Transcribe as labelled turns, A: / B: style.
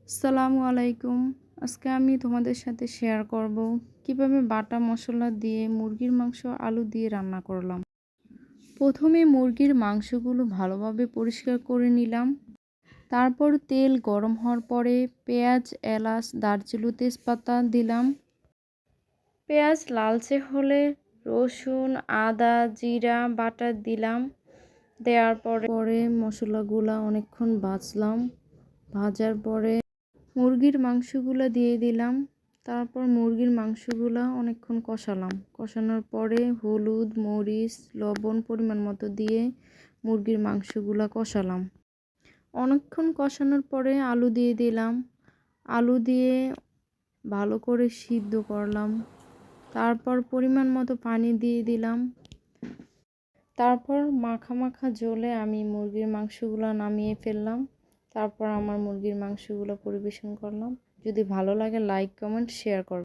A: আসসালামু আলাইকুম। আজকে আমি তোমাদের সাথে শেয়ার করব কিভাবে বাটা মশলা দিয়ে মুরগির মাংস আলু দিয়ে রান্না করলাম। প্রথমে মুরগির মাংসগুলো ভালোভাবে পরিষ্কার করে নিলাম। তারপর তেল গরম হওয়ার পরে পেঁয়াজ, এলাচ, দারচিনি, তেজপাতা দিলাম। পেঁয়াজ লালচে হলে রসুন, আদা, জিরা বাটা দিলাম। দেওয়ার পরে মশলাগুলো অনেকক্ষণ ভাজলাম। ভাজার পরে মুরগির মাংসগুলো দিয়ে দিলাম। তারপর মুরগির মাংসগুলো অনেকক্ষণ কষালাম। কষানোর পরে হলুদ, মরিচ, লবণ পরিমাণ মতো দিয়ে মুরগির মাংসগুলো কষালাম। অনেকক্ষণ কষানোর পরে আলু দিয়ে দিলাম। আলু দিয়ে ভালো করে সিদ্ধ করলাম। তারপর পরিমাণ মতো পানি দিয়ে দিলাম। তারপর মাখা মাখা ঝোলে আমি মুরগির মাংসগুলো নামিয়ে ফেললাম। তারপর আমার মুরগির মাংসগুলো পরিবেশন করলাম। যদি ভালো লাগে লাইক, কমেন্ট, শেয়ার করবেন।